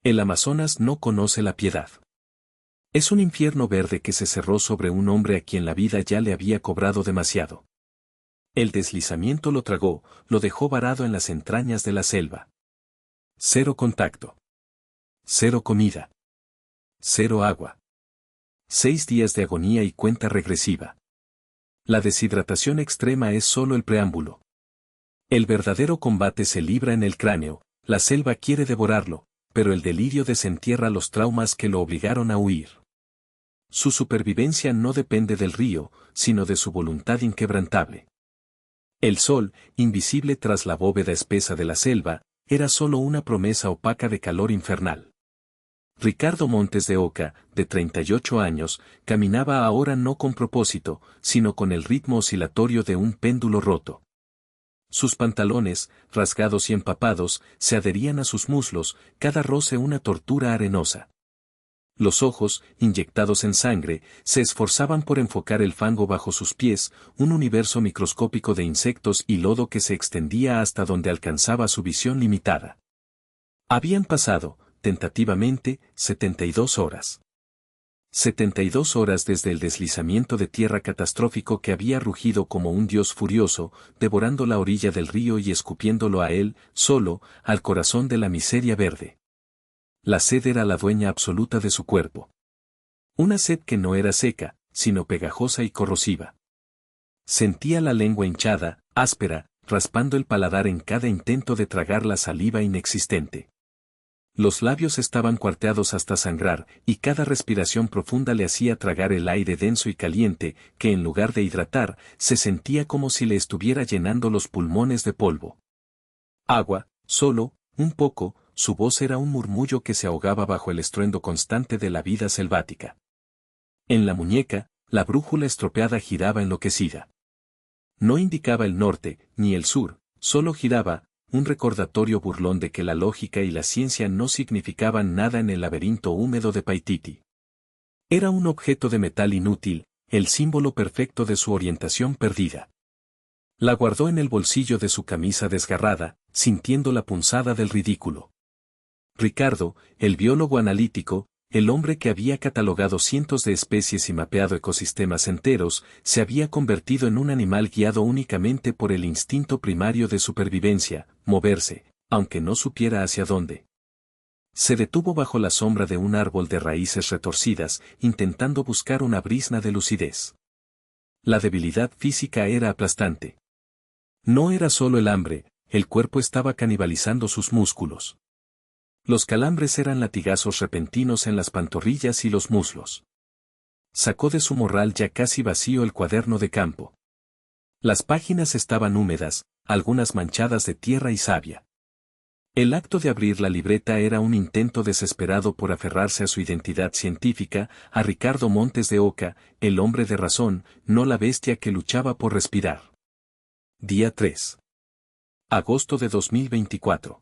El Amazonas no conoce la piedad. Es un infierno verde que se cerró sobre un hombre a quien la vida ya le había cobrado demasiado. El deslizamiento lo tragó, lo dejó varado en las entrañas de la selva. Cero contacto. Cero comida. Cero agua. 6 días de agonía y cuenta regresiva. La deshidratación extrema es solo el preámbulo. El verdadero combate se libra en el cráneo, la selva quiere devorarlo, pero el delirio desentierra los traumas que lo obligaron a huir. Su supervivencia no depende del río, sino de su voluntad inquebrantable. El sol, invisible tras la bóveda espesa de la selva, era solo una promesa opaca de calor infernal. Ricardo Montes de Oca, de 38 años, caminaba ahora no con propósito, sino con el ritmo oscilatorio de un péndulo roto. Sus pantalones, rasgados y empapados, se adherían a sus muslos, cada roce una tortura arenosa. Los ojos, inyectados en sangre, se esforzaban por enfocar el fango bajo sus pies, un universo microscópico de insectos y lodo que se extendía hasta donde alcanzaba su visión limitada. Habían pasado, tentativamente, 72 horas. 72 horas desde el deslizamiento de tierra catastrófico que había rugido como un dios furioso, devorando la orilla del río y escupiéndolo a él, solo, al corazón de la miseria verde. La sed era la dueña absoluta de su cuerpo. Una sed que no era seca, sino pegajosa y corrosiva. Sentía la lengua hinchada, áspera, raspando el paladar en cada intento de tragar la saliva inexistente. Los labios estaban cuarteados hasta sangrar, y cada respiración profunda le hacía tragar el aire denso y caliente, que en lugar de hidratar, se sentía como si le estuviera llenando los pulmones de polvo. Agua, solo, un poco, su voz era un murmullo que se ahogaba bajo el estruendo constante de la vida selvática. En la muñeca, la brújula estropeada giraba enloquecida. No indicaba el norte, ni el sur, solo giraba, un recordatorio burlón de que la lógica y la ciencia no significaban nada en el laberinto húmedo de Paititi. Era un objeto de metal inútil, el símbolo perfecto de su orientación perdida. La guardó en el bolsillo de su camisa desgarrada, sintiendo la punzada del ridículo. Ricardo, el biólogo analítico, el hombre que había catalogado cientos de especies y mapeado ecosistemas enteros, se había convertido en un animal guiado únicamente por el instinto primario de supervivencia, moverse, aunque no supiera hacia dónde. Se detuvo bajo la sombra de un árbol de raíces retorcidas, intentando buscar una brizna de lucidez. La debilidad física era aplastante. No era solo el hambre, el cuerpo estaba canibalizando sus músculos. Los calambres eran latigazos repentinos en las pantorrillas y los muslos. Sacó de su morral ya casi vacío el cuaderno de campo. Las páginas estaban húmedas, algunas manchadas de tierra y savia. El acto de abrir la libreta era un intento desesperado por aferrarse a su identidad científica, a Ricardo Montes de Oca, el hombre de razón, no la bestia que luchaba por respirar. Día 3. Agosto de 2024.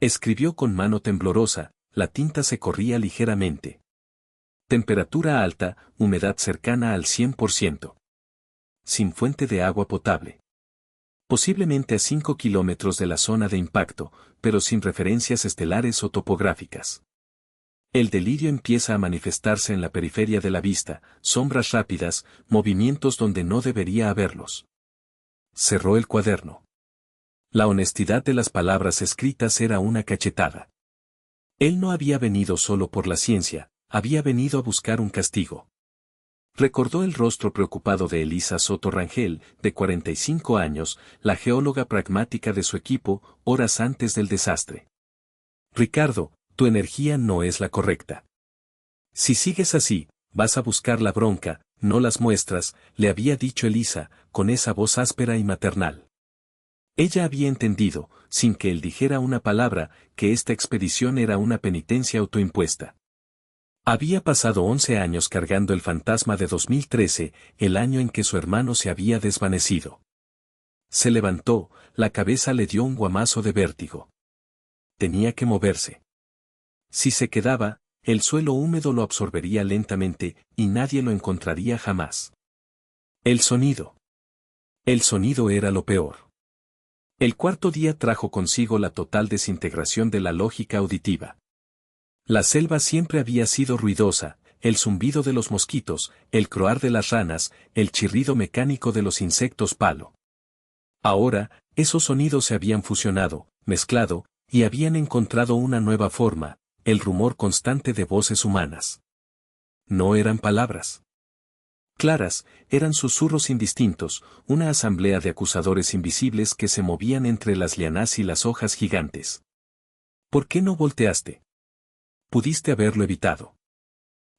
Escribió con mano temblorosa, la tinta se corría ligeramente. Temperatura alta, humedad cercana al 100%. Sin fuente de agua potable. Posiblemente a 5 kilómetros de la zona de impacto, pero sin referencias estelares o topográficas. El delirio empieza a manifestarse en la periferia de la vista, sombras rápidas, movimientos donde no debería haberlos. Cerró el cuaderno. La honestidad de las palabras escritas era una cachetada. Él no había venido solo por la ciencia, había venido a buscar un castigo. Recordó el rostro preocupado de Elisa Soto Rangel, de 45 años, la geóloga pragmática de su equipo, horas antes del desastre. Ricardo, tu energía no es la correcta. Si sigues así, vas a buscar la bronca, no las muestras, le había dicho Elisa, con esa voz áspera y maternal. Ella había entendido, sin que él dijera una palabra, que esta expedición era una penitencia autoimpuesta. Había pasado 11 años cargando el fantasma de 2013, el año en que su hermano se había desvanecido. Se levantó, la cabeza le dio un guamazo de vértigo. Tenía que moverse. Si se quedaba, el suelo húmedo lo absorbería lentamente, y nadie lo encontraría jamás. El sonido. El sonido era lo peor. El cuarto día trajo consigo la total desintegración de la lógica auditiva. La selva siempre había sido ruidosa, el zumbido de los mosquitos, el croar de las ranas, el chirrido mecánico de los insectos palo. Ahora, esos sonidos se habían fusionado, mezclado, y habían encontrado una nueva forma, el rumor constante de voces humanas. No eran palabras claras, eran susurros indistintos, una asamblea de acusadores invisibles que se movían entre las lianas y las hojas gigantes. ¿Por qué no volteaste? Pudiste haberlo evitado.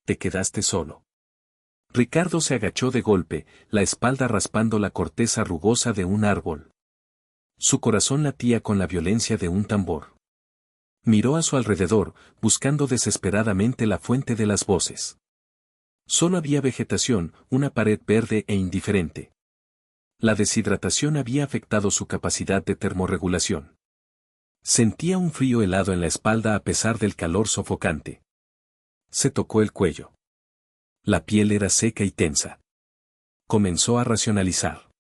Te quedaste solo. Ricardo se agachó de golpe, la espalda raspando la corteza rugosa de un árbol. Su corazón latía con la violencia de un tambor. Miró a su alrededor, buscando desesperadamente la fuente de las voces. Solo había vegetación, una pared verde e indiferente. La deshidratación había afectado su capacidad de termorregulación. Sentía un frío helado en la espalda a pesar del calor sofocante. Se tocó el cuello. La piel era seca y tensa. Comenzó a racionalizar.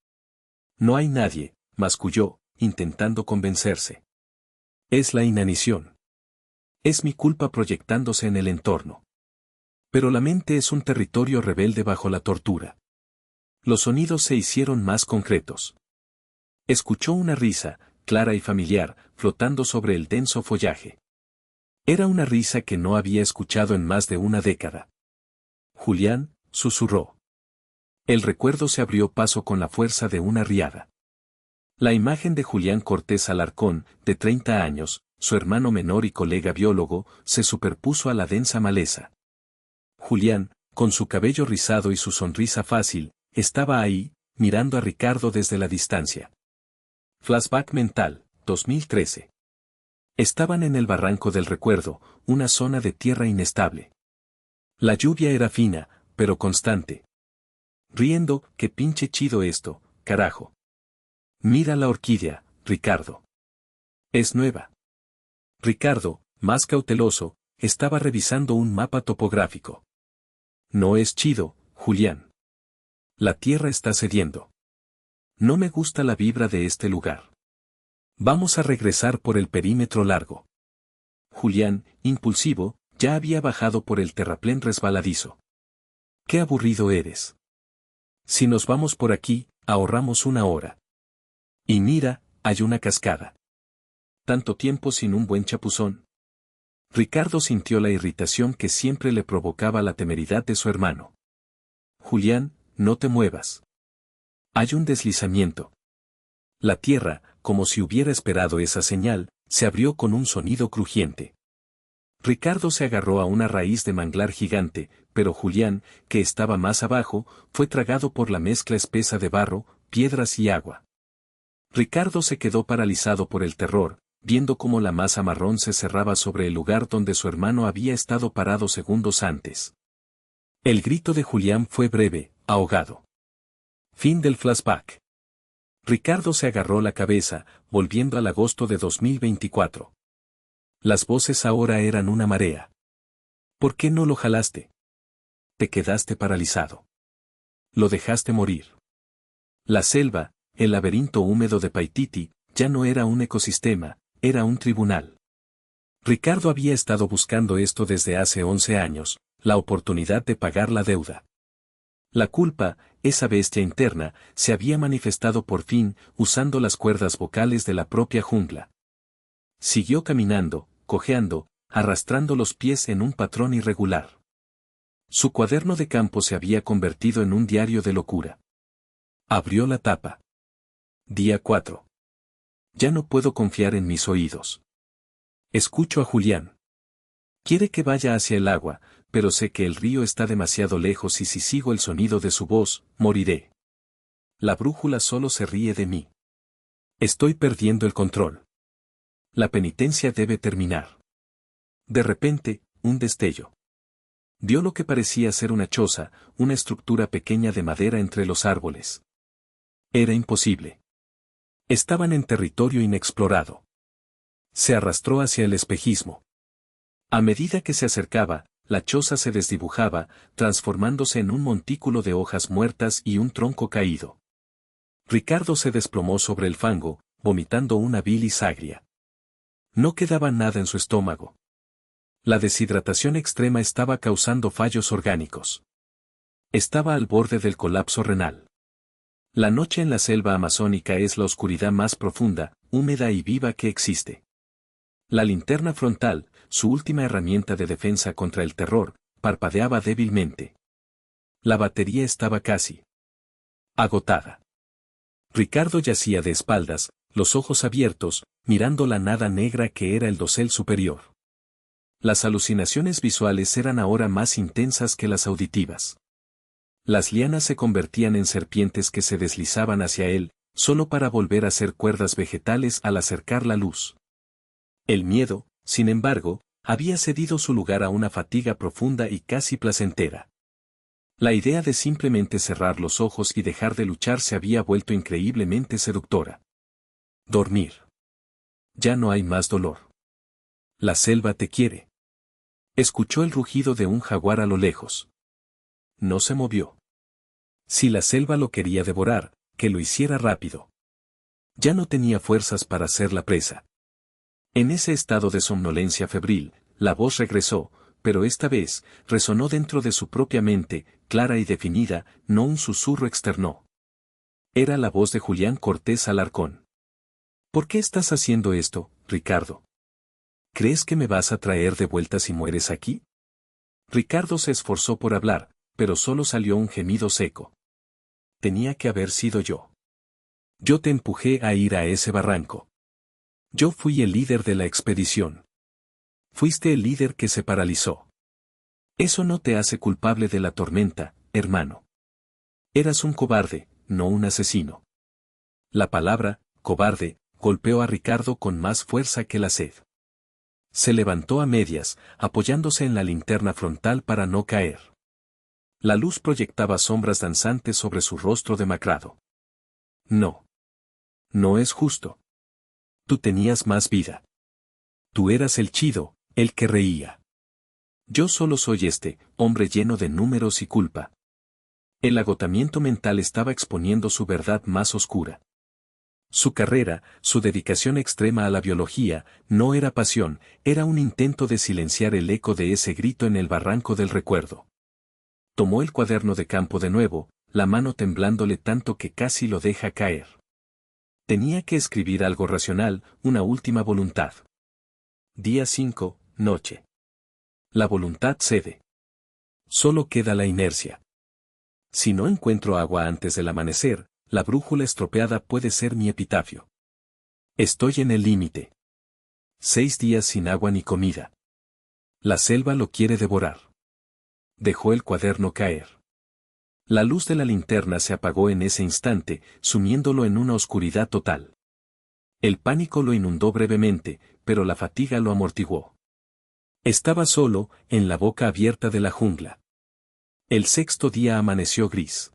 No hay nadie, masculló, intentando convencerse. Es la inanición. Es mi culpa proyectándose en el entorno. Pero la mente es un territorio rebelde bajo la tortura. Los sonidos se hicieron más concretos. Escuchó una risa, clara y familiar, flotando sobre el denso follaje. Era una risa que no había escuchado en más de una década. Julián, susurró. El recuerdo se abrió paso con la fuerza de una riada. La imagen de Julián Cortés Alarcón, de 30 años, su hermano menor y colega biólogo, se superpuso a la densa maleza. Julián, con su cabello rizado y su sonrisa fácil, estaba ahí, mirando a Ricardo desde la distancia. Flashback mental, 2013. Estaban en el barranco del recuerdo, una zona de tierra inestable. La lluvia era fina, pero constante. Riendo, qué pinche chido esto, carajo. Mira la orquídea, Ricardo. Es nueva. Ricardo, más cauteloso, estaba revisando un mapa topográfico. No es chido, Julián. La tierra está cediendo. No me gusta la vibra de este lugar. Vamos a regresar por el perímetro largo. Julián, impulsivo, ya había bajado por el terraplén resbaladizo. Qué aburrido eres. Si nos vamos por aquí, ahorramos una hora. Y mira, hay una cascada. Tanto tiempo sin un buen chapuzón. Ricardo sintió la irritación que siempre le provocaba la temeridad de su hermano. Julián, no te muevas. Hay un deslizamiento. La tierra, como si hubiera esperado esa señal, se abrió con un sonido crujiente. Ricardo se agarró a una raíz de manglar gigante, pero Julián, que estaba más abajo, fue tragado por la mezcla espesa de barro, piedras y agua. Ricardo se quedó paralizado por el terror, viendo cómo la masa marrón se cerraba sobre el lugar donde su hermano había estado parado segundos antes. El grito de Julián fue breve, ahogado. Fin del flashback. Ricardo se agarró la cabeza, volviendo al agosto de 2024. Las voces ahora eran una marea. ¿Por qué no lo jalaste? Te quedaste paralizado. Lo dejaste morir. La selva, el laberinto húmedo de Paititi, ya no era un ecosistema, era un tribunal. Ricardo había estado buscando esto desde hace 11 años, la oportunidad de pagar la deuda. La culpa, esa bestia interna, se había manifestado por fin, usando las cuerdas vocales de la propia jungla. Siguió caminando, cojeando, arrastrando los pies en un patrón irregular. Su cuaderno de campo se había convertido en un diario de locura. Abrió la tapa. Día 4. Ya no puedo confiar en mis oídos. Escucho a Julián. Quiere que vaya hacia el agua, pero sé que el río está demasiado lejos y si sigo el sonido de su voz, moriré. La brújula solo se ríe de mí. Estoy perdiendo el control. La penitencia debe terminar. De repente, un destello. Vio lo que parecía ser una choza, una estructura pequeña de madera entre los árboles. Era imposible. Estaban en territorio inexplorado. Se arrastró hacia el espejismo. A medida que se acercaba, la choza se desdibujaba, transformándose en un montículo de hojas muertas y un tronco caído. Ricardo se desplomó sobre el fango, vomitando una bilis agria. No quedaba nada en su estómago. La deshidratación extrema estaba causando fallos orgánicos. Estaba al borde del colapso renal. La noche en la selva amazónica es la oscuridad más profunda, húmeda y viva que existe. La linterna frontal, su última herramienta de defensa contra el terror, parpadeaba débilmente. La batería estaba casi agotada. Ricardo yacía de espaldas, los ojos abiertos, mirando la nada negra que era el dosel superior. Las alucinaciones visuales eran ahora más intensas que las auditivas. Las lianas se convertían en serpientes que se deslizaban hacia él, solo para volver a ser cuerdas vegetales al acercar la luz. El miedo, sin embargo, había cedido su lugar a una fatiga profunda y casi placentera. La idea de simplemente cerrar los ojos y dejar de luchar se había vuelto increíblemente seductora. Dormir. Ya no hay más dolor. La selva te quiere. Escuchó el rugido de un jaguar a lo lejos. No se movió. Si la selva lo quería devorar, que lo hiciera rápido. Ya no tenía fuerzas para ser la presa. En ese estado de somnolencia febril, la voz regresó, pero esta vez, resonó dentro de su propia mente, clara y definida, no un susurro externo. Era la voz de Julián Cortés Alarcón. ¿Por qué estás haciendo esto, Ricardo? ¿Crees que me vas a traer de vuelta si mueres aquí? Ricardo se esforzó por hablar, pero solo salió un gemido seco. Tenía que haber sido yo. Yo te empujé a ir a ese barranco. Yo fui el líder de la expedición. Fuiste el líder que se paralizó. Eso no te hace culpable de la tormenta, hermano. Eras un cobarde, no un asesino. La palabra, cobarde, golpeó a Ricardo con más fuerza que la sed. Se levantó a medias, apoyándose en la linterna frontal para no caer. La luz proyectaba sombras danzantes sobre su rostro demacrado. No. No es justo. Tú tenías más vida. Tú eras el chido, el que reía. Yo solo soy este, hombre lleno de números y culpa. El agotamiento mental estaba exponiendo su verdad más oscura. Su carrera, su dedicación extrema a la biología, no era pasión, era un intento de silenciar el eco de ese grito en el barranco del recuerdo. Tomó el cuaderno de campo de nuevo, la mano temblándole tanto que casi lo deja caer. Tenía que escribir algo racional, una última voluntad. Día 5, noche. La voluntad cede. Solo queda la inercia. Si no encuentro agua antes del amanecer, la brújula estropeada puede ser mi epitafio. Estoy en el límite. 6 días sin agua ni comida. La selva lo quiere devorar. Dejó el cuaderno caer. La luz de la linterna se apagó en ese instante, sumiéndolo en una oscuridad total. El pánico lo inundó brevemente, pero la fatiga lo amortiguó. Estaba solo, en la boca abierta de la jungla. El 6º día amaneció gris.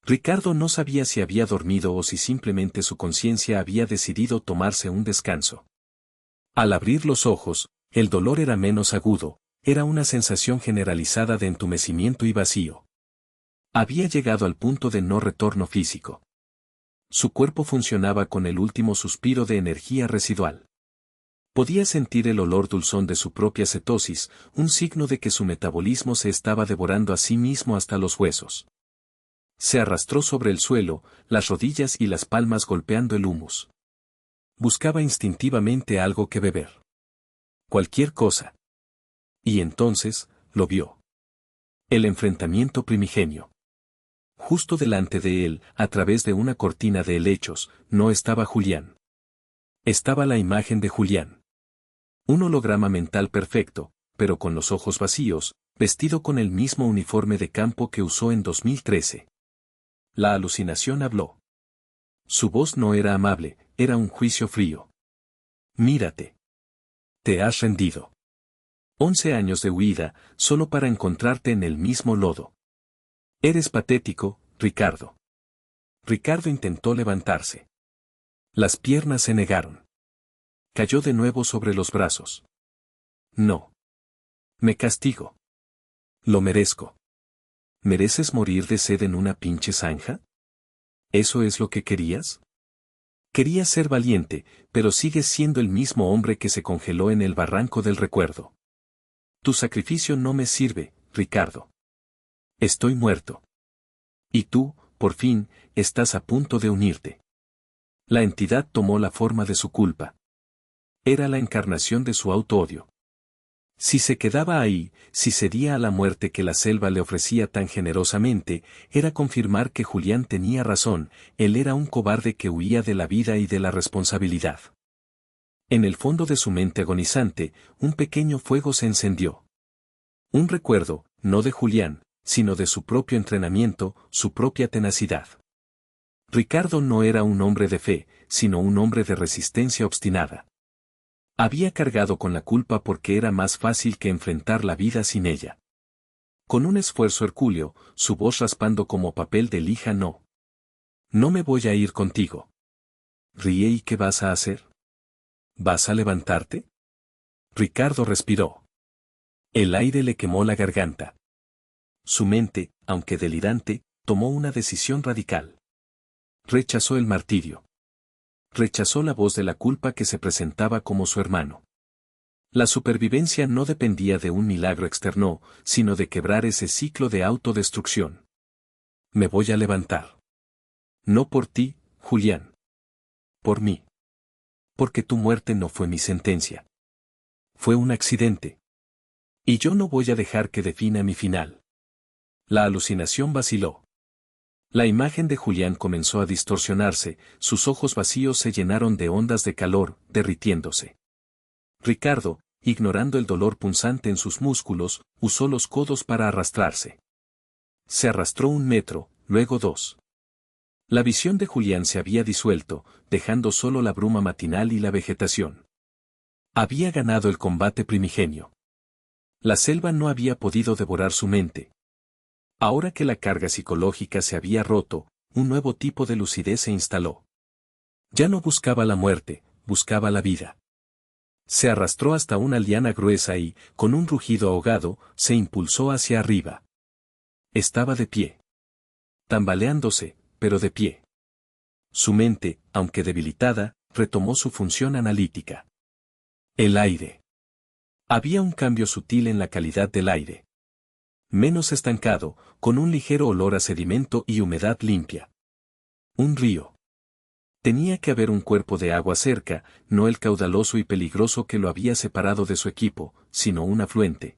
Ricardo no sabía si había dormido o si simplemente su conciencia había decidido tomarse un descanso. Al abrir los ojos, el dolor era menos agudo, era una sensación generalizada de entumecimiento y vacío. Había llegado al punto de no retorno físico. Su cuerpo funcionaba con el último suspiro de energía residual. Podía sentir el olor dulzón de su propia cetosis, un signo de que su metabolismo se estaba devorando a sí mismo hasta los huesos. Se arrastró sobre el suelo, las rodillas y las palmas golpeando el humus. Buscaba instintivamente algo que beber. Cualquier cosa. Y entonces, lo vio. El enfrentamiento primigenio. Justo delante de él, a través de una cortina de helechos, no estaba Julián. Estaba la imagen de Julián. Un holograma mental perfecto, pero con los ojos vacíos, vestido con el mismo uniforme de campo que usó en 2013. La alucinación habló. Su voz no era amable, era un juicio frío. Mírate. Te has rendido. 11 años de huida, solo para encontrarte en el mismo lodo. Eres patético, Ricardo. Ricardo intentó levantarse. Las piernas se negaron. Cayó de nuevo sobre los brazos. No. Me castigo. Lo merezco. ¿Mereces morir de sed en una pinche zanja? ¿Eso es lo que querías? Querías ser valiente, pero sigues siendo el mismo hombre que se congeló en el barranco del recuerdo. Tu sacrificio no me sirve, Ricardo. Estoy muerto. Y tú, por fin, estás a punto de unirte. La entidad tomó la forma de su culpa. Era la encarnación de su auto-odio. Si se quedaba ahí, si cedía a la muerte que la selva le ofrecía tan generosamente, era confirmar que Julián tenía razón, él era un cobarde que huía de la vida y de la responsabilidad. En el fondo de su mente agonizante, un pequeño fuego se encendió. Un recuerdo, no de Julián, sino de su propio entrenamiento, su propia tenacidad. Ricardo no era un hombre de fe, sino un hombre de resistencia obstinada. Había cargado con la culpa porque era más fácil que enfrentar la vida sin ella. Con un esfuerzo hercúleo, su voz raspando como papel de lija no. No me voy a ir contigo. Ríe, ¿y qué vas a hacer? ¿Vas a levantarte? Ricardo respiró. El aire le quemó la garganta. Su mente, aunque delirante, tomó una decisión radical. Rechazó el martirio. Rechazó la voz de la culpa que se presentaba como su hermano. La supervivencia no dependía de un milagro externo, sino de quebrar ese ciclo de autodestrucción. Me voy a levantar. No por ti, Julián. Por mí. Porque tu muerte no fue mi sentencia. Fue un accidente. Y yo no voy a dejar que defina mi final. La alucinación vaciló. La imagen de Julián comenzó a distorsionarse, sus ojos vacíos se llenaron de ondas de calor, derritiéndose. Ricardo, ignorando el dolor punzante en sus músculos, usó los codos para arrastrarse. Se arrastró 1 metro, luego 2. La visión de Julián se había disuelto, dejando solo la bruma matinal y la vegetación. Había ganado el combate primigenio. La selva no había podido devorar su mente. Ahora que la carga psicológica se había roto, un nuevo tipo de lucidez se instaló. Ya no buscaba la muerte, buscaba la vida. Se arrastró hasta una liana gruesa y, con un rugido ahogado, se impulsó hacia arriba. Estaba de pie. Tambaleándose, pero de pie. Su mente, aunque debilitada, retomó su función analítica. El aire. Había un cambio sutil en la calidad del aire. Menos estancado, con un ligero olor a sedimento y humedad limpia. Un río. Tenía que haber un cuerpo de agua cerca, no el caudaloso y peligroso que lo había separado de su equipo, sino un afluente.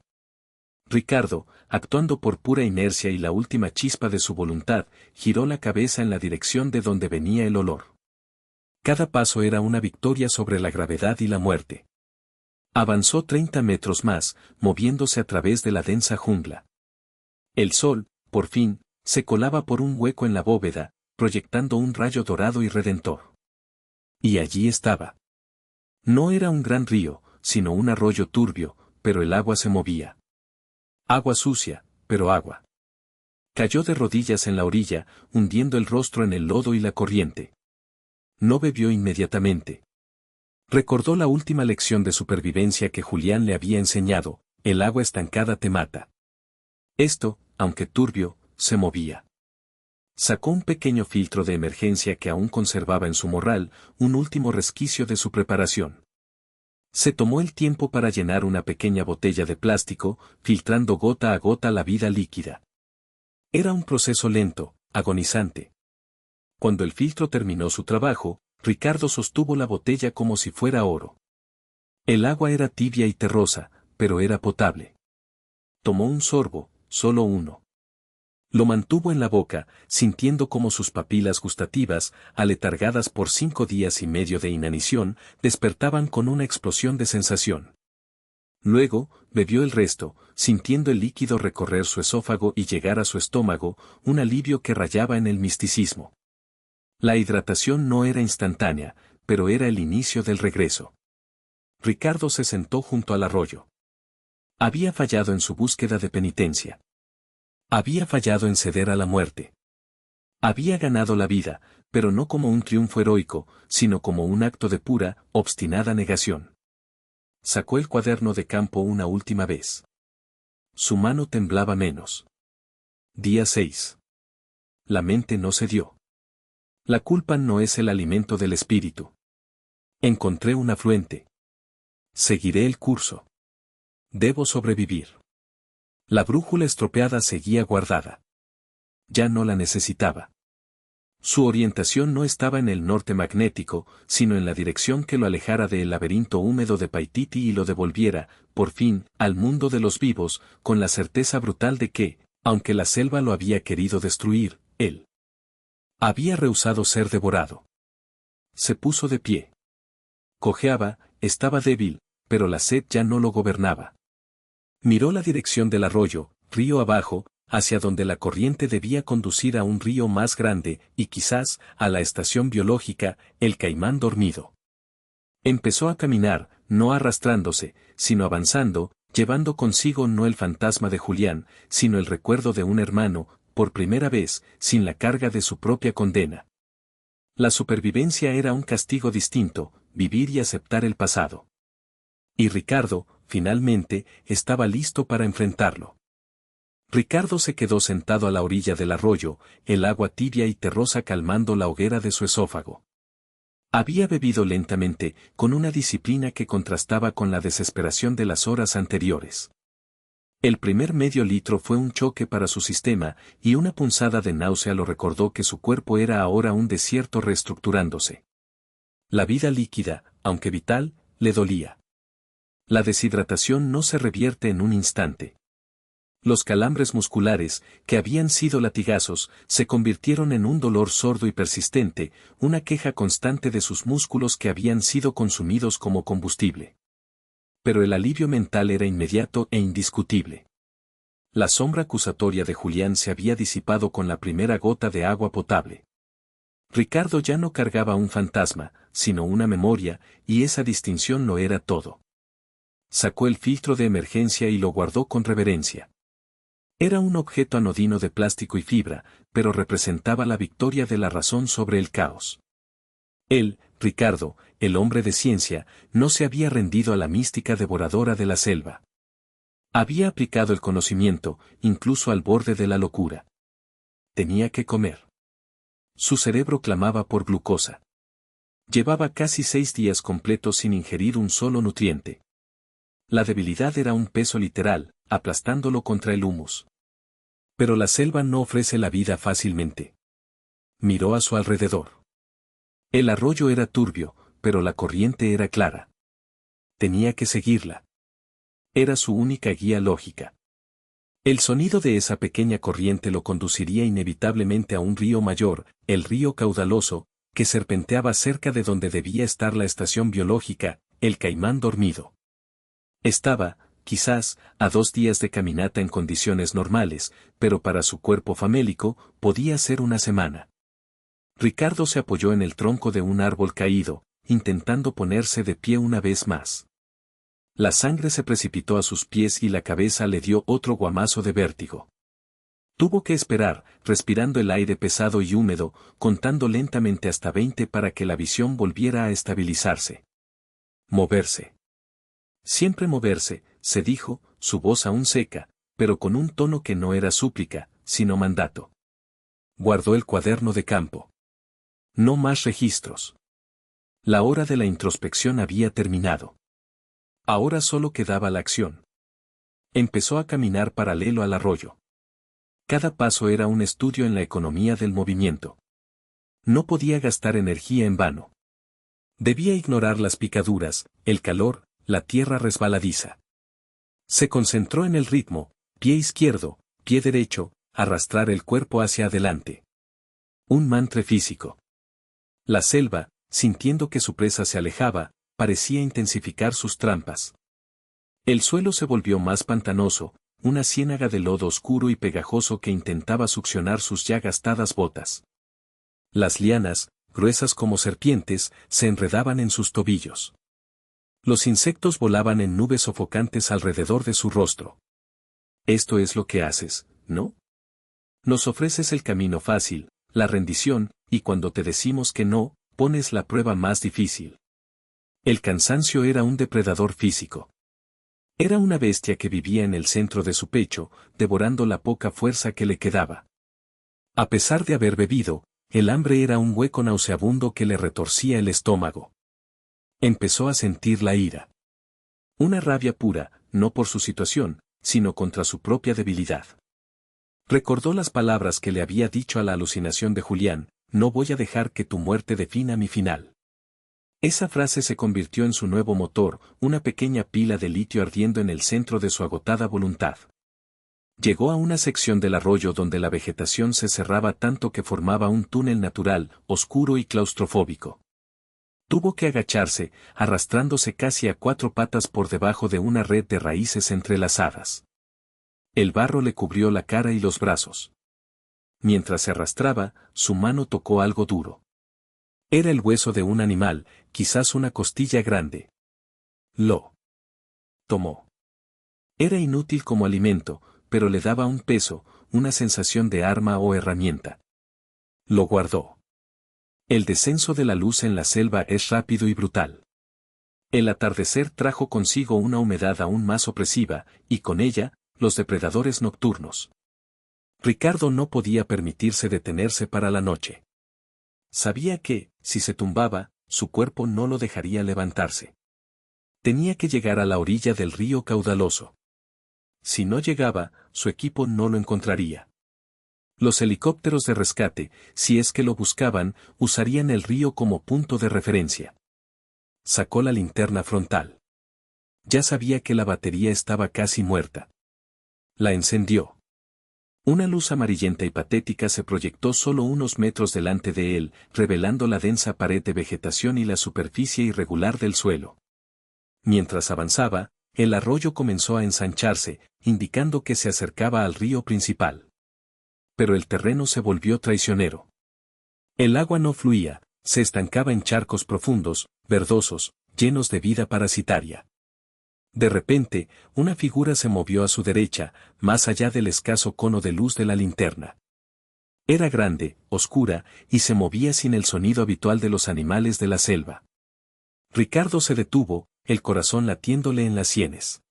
Ricardo, actuando por pura inercia y la última chispa de su voluntad, giró la cabeza en la dirección de donde venía el olor. Cada paso era una victoria sobre la gravedad y la muerte. Avanzó 30 metros más, moviéndose a través de la densa jungla. El sol, por fin, se colaba por un hueco en la bóveda, proyectando un rayo dorado y redentor. Y allí estaba. No era un gran río, sino un arroyo turbio, pero el agua se movía. Agua sucia, pero agua. Cayó de rodillas en la orilla, hundiendo el rostro en el lodo y la corriente. No bebió inmediatamente. Recordó la última lección de supervivencia que Julián le había enseñado: el agua estancada te mata. Esto, aunque turbio, se movía. Sacó un pequeño filtro de emergencia que aún conservaba en su morral, un último resquicio de su preparación. Se tomó el tiempo para llenar una pequeña botella de plástico, filtrando gota a gota la vida líquida. Era un proceso lento, agonizante. Cuando el filtro terminó su trabajo, Ricardo sostuvo la botella como si fuera oro. El agua era tibia y terrosa, pero era potable. Tomó un sorbo, solo uno. Lo mantuvo en la boca, sintiendo como sus papilas gustativas, aletargadas por 5 días y medio de inanición, despertaban con una explosión de sensación. Luego, bebió el resto, sintiendo el líquido recorrer su esófago y llegar a su estómago, un alivio que rayaba en el misticismo. La hidratación no era instantánea, pero era el inicio del regreso. Ricardo se sentó junto al arroyo. Había fallado en su búsqueda de penitencia. Había fallado en ceder a la muerte. Había ganado la vida, pero no como un triunfo heroico, sino como un acto de pura, obstinada negación. Sacó el cuaderno de campo una última vez. Su mano temblaba menos. Día 6. La mente no cedió. La culpa no es el alimento del espíritu. Encontré un afluente. Seguiré el curso. Debo sobrevivir. La brújula estropeada seguía guardada. Ya no la necesitaba. Su orientación no estaba en el norte magnético, sino en la dirección que lo alejara del laberinto húmedo de Paititi y lo devolviera, por fin, al mundo de los vivos, con la certeza brutal de que, aunque la selva lo había querido destruir, él había rehusado ser devorado. Se puso de pie. Cojeaba, estaba débil, pero la sed ya no lo gobernaba. Miró la dirección del arroyo, río abajo, hacia donde la corriente debía conducir a un río más grande, y quizás, a la estación biológica, el Caimán dormido. Empezó a caminar, no arrastrándose, sino avanzando, llevando consigo no el fantasma de Julián, sino el recuerdo de un hermano, por primera vez, sin la carga de su propia condena. La supervivencia era un castigo distinto, vivir y aceptar el pasado. Y Ricardo, finalmente, estaba listo para enfrentarlo. Ricardo se quedó sentado a la orilla del arroyo, el agua tibia y terrosa calmando la hoguera de su esófago. Había bebido lentamente, con una disciplina que contrastaba con la desesperación de las horas anteriores. El primer medio litro fue un choque para su sistema, y una punzada de náusea lo recordó que su cuerpo era ahora un desierto reestructurándose. La vida líquida, aunque vital, le dolía. La deshidratación no se revierte en un instante. Los calambres musculares, que habían sido latigazos, se convirtieron en un dolor sordo y persistente, una queja constante de sus músculos que habían sido consumidos como combustible. Pero el alivio mental era inmediato e indiscutible. La sombra acusatoria de Julián se había disipado con la primera gota de agua potable. Ricardo ya no cargaba un fantasma, sino una memoria, y esa distinción lo era todo. Sacó el filtro de emergencia y lo guardó con reverencia. Era un objeto anodino de plástico y fibra, pero representaba la victoria de la razón sobre el caos. Él, Ricardo, el hombre de ciencia, no se había rendido a la mística devoradora de la selva. Había aplicado el conocimiento, incluso al borde de la locura. Tenía que comer. Su cerebro clamaba por glucosa. Llevaba casi 6 días completos sin ingerir un solo nutriente. La debilidad era un peso literal, aplastándolo contra el humus. Pero la selva no ofrece la vida fácilmente. Miró a su alrededor. El arroyo era turbio, pero la corriente era clara. Tenía que seguirla. Era su única guía lógica. El sonido de esa pequeña corriente lo conduciría inevitablemente a un río mayor, el río caudaloso, que serpenteaba cerca de donde debía estar la estación biológica, el Caimán dormido. Estaba, quizás, a 2 días de caminata en condiciones normales, pero para su cuerpo famélico, podía ser una semana. Ricardo se apoyó en el tronco de un árbol caído, intentando ponerse de pie una vez más. La sangre se precipitó a sus pies y la cabeza le dio otro guamazo de vértigo. Tuvo que esperar, respirando el aire pesado y húmedo, contando lentamente hasta 20 para que la visión volviera a estabilizarse. Moverse. Siempre moverse, se dijo, su voz aún seca, pero con un tono que no era súplica, sino mandato. Guardó el cuaderno de campo. No más registros. La hora de la introspección había terminado. Ahora solo quedaba la acción. Empezó a caminar paralelo al arroyo. Cada paso era un estudio en la economía del movimiento. No podía gastar energía en vano. Debía ignorar las picaduras, el calor, la tierra resbaladiza. Se concentró en el ritmo, pie izquierdo, pie derecho, arrastrar el cuerpo hacia adelante. Un mantra físico. La selva, sintiendo que su presa se alejaba, parecía intensificar sus trampas. El suelo se volvió más pantanoso, una ciénaga de lodo oscuro y pegajoso que intentaba succionar sus ya gastadas botas. Las lianas, gruesas como serpientes, se enredaban en sus tobillos. Los insectos volaban en nubes sofocantes alrededor de su rostro. Esto es lo que haces, ¿no? Nos ofreces el camino fácil, la rendición, y cuando te decimos que no, pones la prueba más difícil. El cansancio era un depredador físico. Era una bestia que vivía en el centro de su pecho, devorando la poca fuerza que le quedaba. A pesar de haber bebido, el hambre era un hueco nauseabundo que le retorcía el estómago. Empezó a sentir la ira. Una rabia pura, no por su situación, sino contra su propia debilidad. Recordó las palabras que le había dicho a la alucinación de Julián: no voy a dejar que tu muerte defina mi final. Esa frase se convirtió en su nuevo motor, una pequeña pila de litio ardiendo en el centro de su agotada voluntad. Llegó a una sección del arroyo donde la vegetación se cerraba tanto que formaba un túnel natural, oscuro y claustrofóbico. Tuvo que agacharse, arrastrándose casi a 4 patas por debajo de una red de raíces entrelazadas. El barro le cubrió la cara y los brazos. Mientras se arrastraba, su mano tocó algo duro. Era el hueso de un animal, quizás una costilla grande. Lo tomó. Era inútil como alimento, pero le daba un peso, una sensación de arma o herramienta. Lo guardó. El descenso de la luz en la selva es rápido y brutal. El atardecer trajo consigo una humedad aún más opresiva, y con ella, los depredadores nocturnos. Ricardo no podía permitirse detenerse para la noche. Sabía que, si se tumbaba, su cuerpo no lo dejaría levantarse. Tenía que llegar a la orilla del río caudaloso. Si no llegaba, su equipo no lo encontraría. Los helicópteros de rescate, si es que lo buscaban, usarían el río como punto de referencia. Sacó la linterna frontal. Ya sabía que la batería estaba casi muerta. La encendió. Una luz amarillenta y patética se proyectó solo unos metros delante de él, revelando la densa pared de vegetación y la superficie irregular del suelo. Mientras avanzaba, el arroyo comenzó a ensancharse, indicando que se acercaba al río principal. Pero el terreno se volvió traicionero. El agua no fluía, se estancaba en charcos profundos, verdosos, llenos de vida parasitaria. De repente, una figura se movió a su derecha, más allá del escaso cono de luz de la linterna. Era grande, oscura, y se movía sin el sonido habitual de los animales de la selva. Ricardo se detuvo, el corazón latiéndole en las sienes.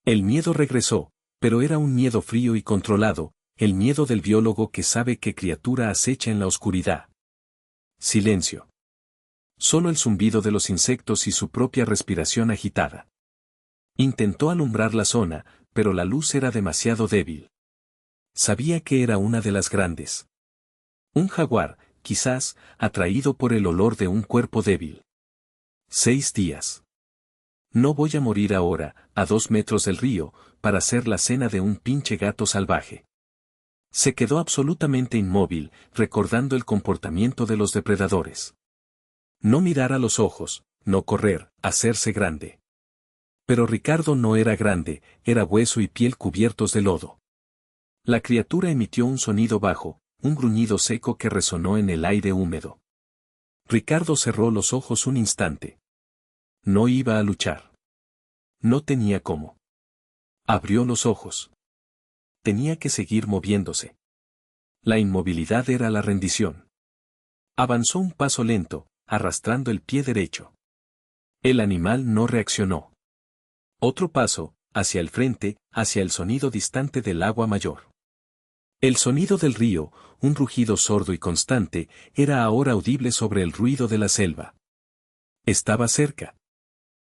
El miedo regresó, pero era un miedo frío y controlado, el miedo del biólogo que sabe qué criatura acecha en la oscuridad. Silencio. Solo el zumbido de los insectos y su propia respiración agitada. Intentó alumbrar la zona, pero la luz era demasiado débil. Sabía que era una de las grandes. Un jaguar, quizás, atraído por el olor de un cuerpo débil. 6 días. No voy a morir ahora, a 2 metros del río, para hacer la cena de un pinche gato salvaje. Se quedó absolutamente inmóvil, recordando el comportamiento de los depredadores. No mirar a los ojos, no correr, hacerse grande. Pero Ricardo no era grande, era hueso y piel cubiertos de lodo. La criatura emitió un sonido bajo, un gruñido seco que resonó en el aire húmedo. Ricardo cerró los ojos un instante. No iba a luchar. No tenía cómo. Abrió los ojos. Tenía que seguir moviéndose. La inmovilidad era la rendición. Avanzó un paso lento, arrastrando el pie derecho. El animal no reaccionó. Otro paso, hacia el frente, hacia el sonido distante del agua mayor. El sonido del río, un rugido sordo y constante, era ahora audible sobre el ruido de la selva. Estaba cerca.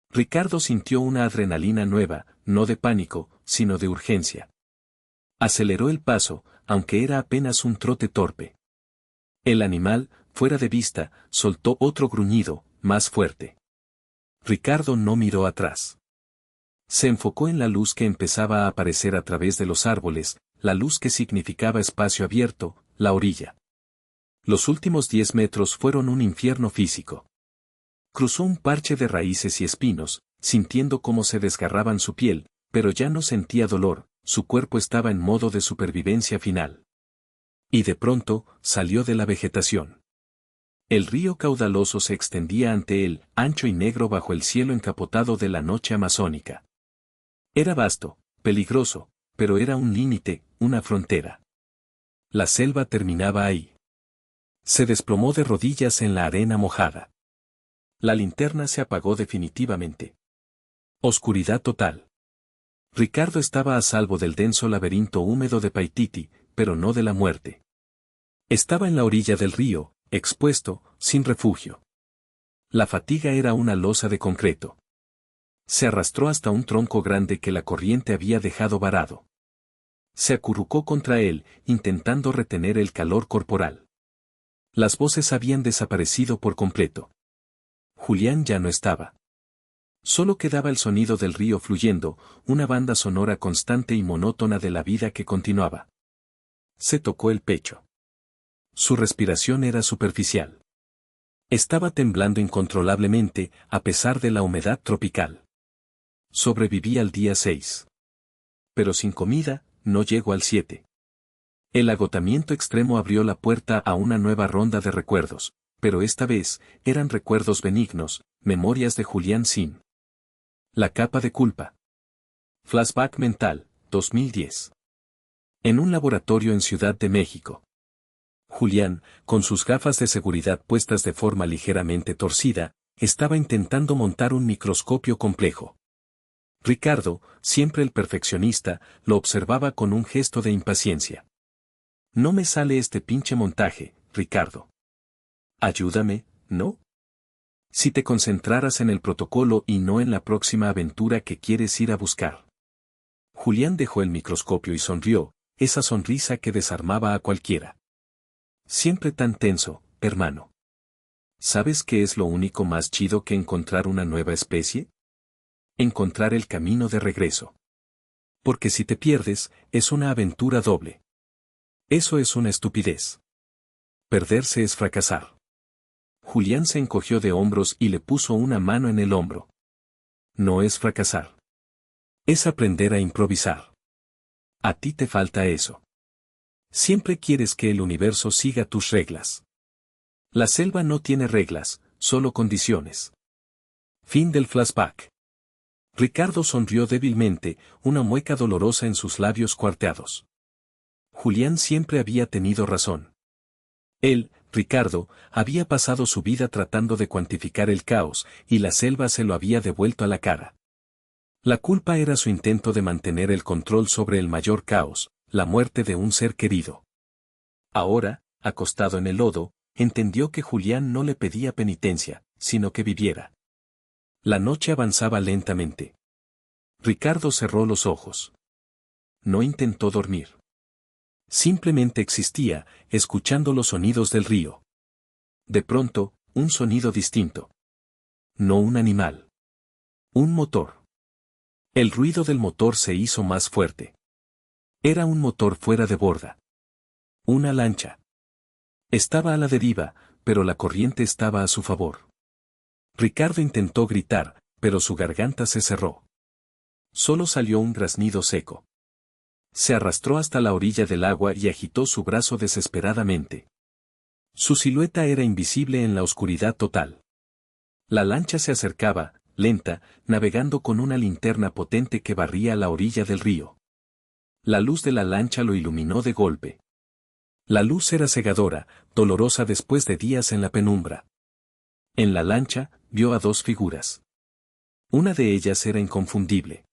Ricardo sintió una adrenalina nueva, no de pánico, sino de urgencia. Aceleró el paso, aunque era apenas un trote torpe. El animal, fuera de vista, soltó otro gruñido, más fuerte. Ricardo no miró atrás. Se enfocó en la luz que empezaba a aparecer a través de los árboles, la luz que significaba espacio abierto, la orilla. Los últimos 10 metros fueron un infierno físico. Cruzó un parche de raíces y espinos, sintiendo cómo se desgarraban su piel, pero ya no sentía dolor, su cuerpo estaba en modo de supervivencia final. Y de pronto, salió de la vegetación. El río caudaloso se extendía ante él, ancho y negro bajo el cielo encapotado de la noche amazónica. Era vasto, peligroso, pero era un límite, una frontera. La selva terminaba ahí. Se desplomó de rodillas en la arena mojada. La linterna se apagó definitivamente. Oscuridad total. Ricardo estaba a salvo del denso laberinto húmedo de Paititi, pero no de la muerte. Estaba en la orilla del río, expuesto, sin refugio. La fatiga era una losa de concreto. Se arrastró hasta un tronco grande que la corriente había dejado varado. Se acurrucó contra él, intentando retener el calor corporal. Las voces habían desaparecido por completo. Julián ya no estaba. Solo quedaba el sonido del río fluyendo, una banda sonora constante y monótona de la vida que continuaba. Se tocó el pecho. Su respiración era superficial. Estaba temblando incontrolablemente, a pesar de la humedad tropical. Sobreviví al día 6. Pero sin comida, no llegó al 7. El agotamiento extremo abrió la puerta a una nueva ronda de recuerdos, pero esta vez, eran recuerdos benignos, memorias de Julián Sin. La capa de culpa. Flashback mental, 2010. En un laboratorio en Ciudad de México. Julián, con sus gafas de seguridad puestas de forma ligeramente torcida, estaba intentando montar un microscopio complejo. Ricardo, siempre el perfeccionista, lo observaba con un gesto de impaciencia. No me sale este pinche montaje, Ricardo. Ayúdame, ¿no? Si te concentraras en el protocolo y no en la próxima aventura que quieres ir a buscar. Julián dejó el microscopio y sonrió, esa sonrisa que desarmaba a cualquiera. Siempre tan tenso, hermano. ¿Sabes qué es lo único más chido que encontrar una nueva especie? Encontrar el camino de regreso. Porque si te pierdes, es una aventura doble. Eso es una estupidez. Perderse es fracasar. Julián se encogió de hombros y le puso una mano en el hombro. No es fracasar. Es aprender a improvisar. A ti te falta eso. Siempre quieres que el universo siga tus reglas. La selva no tiene reglas, solo condiciones. Fin del flashback. Ricardo sonrió débilmente, una mueca dolorosa en sus labios cuarteados. Julián siempre había tenido razón. Él, Ricardo, había pasado su vida tratando de cuantificar el caos, y la selva se lo había devuelto a la cara. La culpa era su intento de mantener el control sobre el mayor caos, la muerte de un ser querido. Ahora, acostado en el lodo, entendió que Julián no le pedía penitencia, sino que viviera. La noche avanzaba lentamente. Ricardo cerró los ojos. No intentó dormir. Simplemente existía, escuchando los sonidos del río. De pronto, un sonido distinto. No un animal. Un motor. El ruido del motor se hizo más fuerte. Era un motor fuera de borda. Una lancha. Estaba a la deriva, pero la corriente estaba a su favor. Ricardo intentó gritar, pero su garganta se cerró. Solo salió un graznido seco. Se arrastró hasta la orilla del agua y agitó su brazo desesperadamente. Su silueta era invisible en la oscuridad total. La lancha se acercaba, lenta, navegando con una linterna potente que barría la orilla del río. La luz de la lancha lo iluminó de golpe. La luz era cegadora, dolorosa después de días en la penumbra. En la lancha, vio a dos figuras. Una de ellas era inconfundible.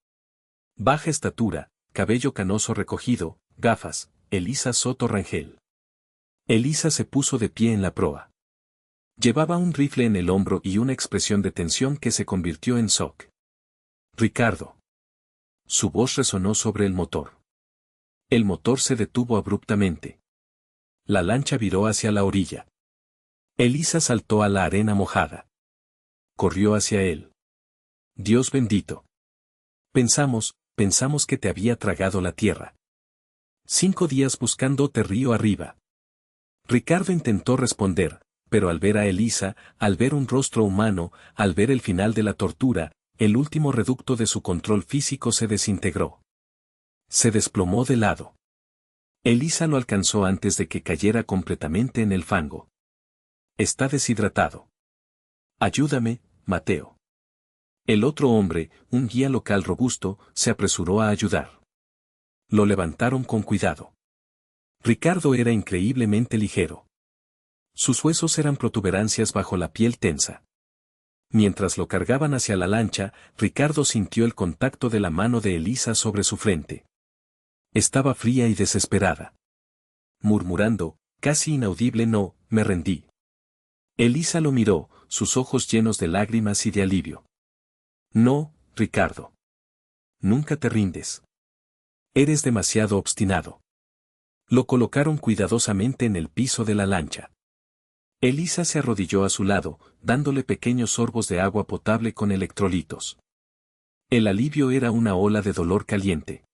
Baja estatura, cabello canoso recogido, gafas, Elisa Soto Rangel. Elisa se puso de pie en la proa. Llevaba un rifle en el hombro y una expresión de tensión que se convirtió en shock. Ricardo. Su voz resonó sobre el motor. El motor se detuvo abruptamente. La lancha viró hacia la orilla. Elisa saltó a la arena mojada. Corrió hacia él. Dios bendito. Pensamos que te había tragado la tierra. 5 días buscándote río arriba. Ricardo intentó responder, pero al ver a Elisa, al ver un rostro humano, al ver el final de la tortura, el último reducto de su control físico se desintegró. Se desplomó de lado. Elisa lo alcanzó antes de que cayera completamente en el fango. Está deshidratado. Ayúdame, Mateo. El otro hombre, un guía local robusto, se apresuró a ayudar. Lo levantaron con cuidado. Ricardo era increíblemente ligero. Sus huesos eran protuberancias bajo la piel tensa. Mientras lo cargaban hacia la lancha, Ricardo sintió el contacto de la mano de Elisa sobre su frente. Estaba fría y desesperada. Murmurando, casi inaudible: no, me rendí. Elisa lo miró, sus ojos llenos de lágrimas y de alivio. No, Ricardo. Nunca te rindes. Eres demasiado obstinado. Lo colocaron cuidadosamente en el piso de la lancha. Elisa se arrodilló a su lado, dándole pequeños sorbos de agua potable con electrolitos. El alivio era una ola de dolor caliente.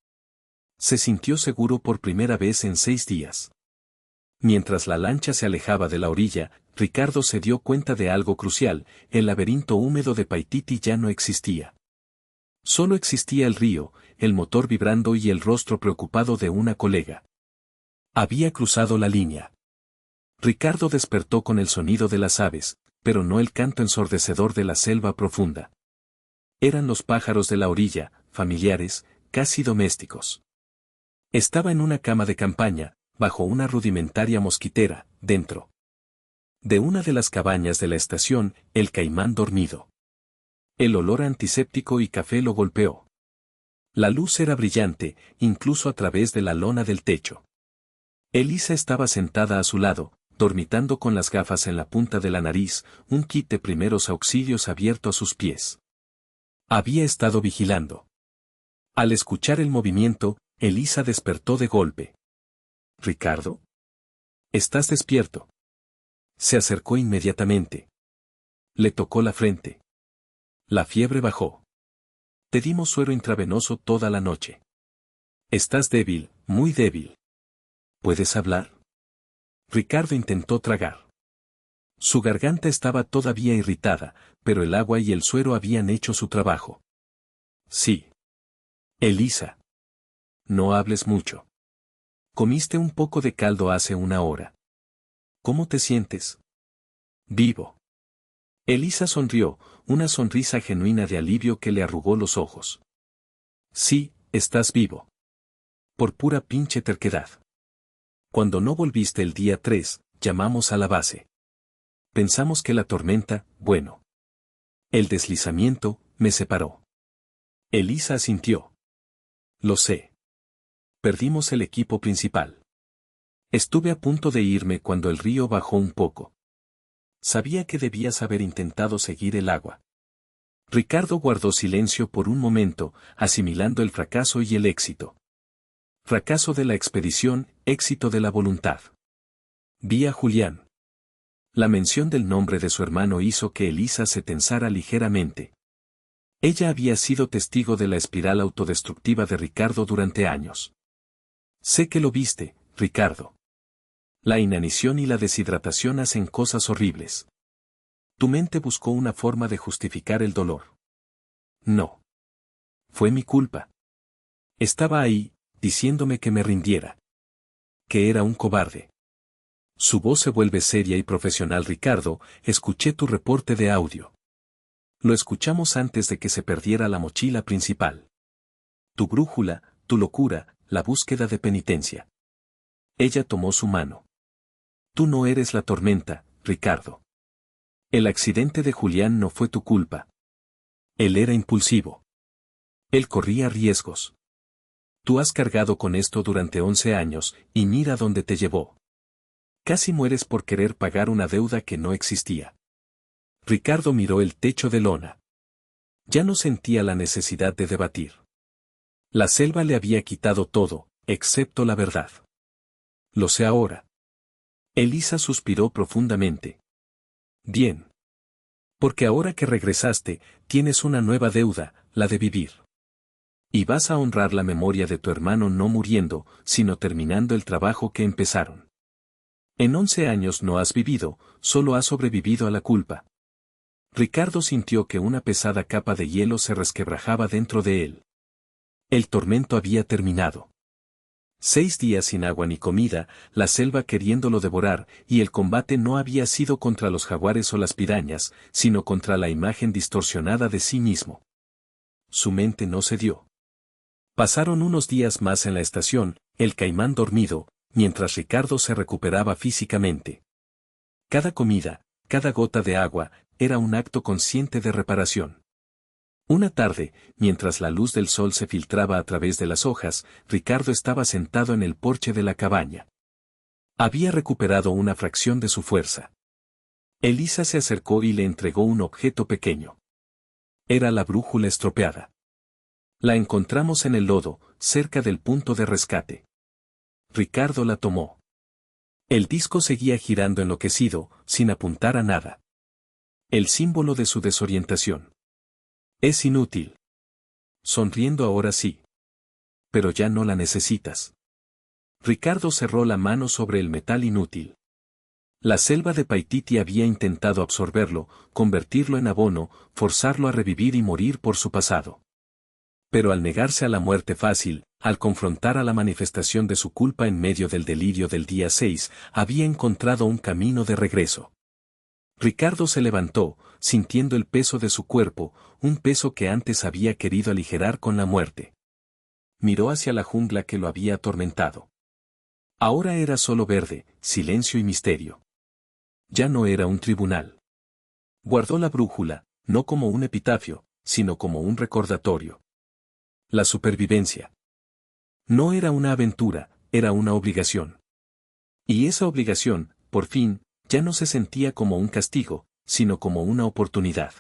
Se sintió seguro por primera vez en 6 días. Mientras la lancha se alejaba de la orilla, Ricardo se dio cuenta de algo crucial: el laberinto húmedo de Paititi ya no existía. Solo existía el río, el motor vibrando y el rostro preocupado de una colega. Había cruzado la línea. Ricardo despertó con el sonido de las aves, pero no el canto ensordecedor de la selva profunda. Eran los pájaros de la orilla, familiares, casi domésticos. Estaba en una cama de campaña, bajo una rudimentaria mosquitera, dentro de una de las cabañas de la estación, el caimán dormido. El olor antiséptico y café lo golpeó. La luz era brillante, incluso a través de la lona del techo. Elisa estaba sentada a su lado, dormitando con las gafas en la punta de la nariz, un kit de primeros auxilios abierto a sus pies. Había estado vigilando. Al escuchar el movimiento, Elisa despertó de golpe. «¿Ricardo? ¿Estás despierto?» Se acercó inmediatamente. Le tocó la frente. La fiebre bajó. Te dimos suero intravenoso toda la noche. Estás débil, muy débil. ¿Puedes hablar? Ricardo intentó tragar. Su garganta estaba todavía irritada, pero el agua y el suero habían hecho su trabajo. Sí. Elisa. No hables mucho. Comiste un poco de caldo hace 1 hora. ¿Cómo te sientes? Vivo. Elisa sonrió, una sonrisa genuina de alivio que le arrugó los ojos. Sí, estás vivo. Por pura pinche terquedad. Cuando no volviste el día 3, llamamos a la base. Pensamos que la tormenta, bueno. El deslizamiento, me separó. Elisa asintió. Lo sé. Perdimos el equipo principal. Estuve a punto de irme cuando el río bajó un poco. Sabía que debías haber intentado seguir el agua. Ricardo guardó silencio por un momento, asimilando el fracaso y el éxito. Fracaso de la expedición, éxito de la voluntad. Vi a Julián. La mención del nombre de su hermano hizo que Elisa se tensara ligeramente. Ella había sido testigo de la espiral autodestructiva de Ricardo durante años. Sé que lo viste, Ricardo. La inanición y la deshidratación hacen cosas horribles. Tu mente buscó una forma de justificar el dolor. No. Fue mi culpa. Estaba ahí, diciéndome que me rindiera. Que era un cobarde. Su voz se vuelve seria y profesional. Ricardo, escuché tu reporte de audio. Lo escuchamos antes de que se perdiera la mochila principal. Tu brújula, tu locura, la búsqueda de penitencia. Ella tomó su mano. Tú no eres la tormenta, Ricardo. El accidente de Julián no fue tu culpa. Él era impulsivo. Él corría riesgos. Tú has cargado con esto durante 11 años, y mira dónde te llevó. Casi mueres por querer pagar una deuda que no existía. Ricardo miró el techo de lona. Ya no sentía la necesidad de debatir. La selva le había quitado todo, excepto la verdad. Lo sé ahora. Elisa suspiró profundamente. Bien. Porque ahora que regresaste, tienes una nueva deuda, la de vivir. Y vas a honrar la memoria de tu hermano no muriendo, sino terminando el trabajo que empezaron. En 11 años no has vivido, solo has sobrevivido a la culpa. Ricardo sintió que una pesada capa de hielo se resquebrajaba dentro de él. El tormento había terminado. 6 días sin agua ni comida, la selva queriéndolo devorar, y el combate no había sido contra los jaguares o las pirañas, sino contra la imagen distorsionada de sí mismo. Su mente no cedió. Pasaron unos días más en la estación, el caimán dormido, mientras Ricardo se recuperaba físicamente. Cada comida, cada gota de agua, era un acto consciente de reparación. Una tarde, mientras la luz del sol se filtraba a través de las hojas, Ricardo estaba sentado en el porche de la cabaña. Había recuperado una fracción de su fuerza. Elisa se acercó y le entregó un objeto pequeño. Era la brújula estropeada. La encontramos en el lodo, cerca del punto de rescate. Ricardo la tomó. El disco seguía girando enloquecido, sin apuntar a nada. El símbolo de su desorientación. Es inútil. Sonriendo ahora sí. Pero ya no la necesitas. Ricardo cerró la mano sobre el metal inútil. La selva de Paititi había intentado absorberlo, convertirlo en abono, forzarlo a revivir y morir por su pasado. Pero al negarse a la muerte fácil, al confrontar a la manifestación de su culpa en medio del delirio del día 6, había encontrado un camino de regreso. Ricardo se levantó, sintiendo el peso de su cuerpo, un peso que antes había querido aligerar con la muerte. Miró hacia la jungla que lo había atormentado. Ahora era solo verde, silencio y misterio. Ya no era un tribunal. Guardó la brújula, no como un epitafio, sino como un recordatorio. La supervivencia. No era una aventura, era una obligación. Y esa obligación, por fin, ya no se sentía como un castigo, sino como una oportunidad.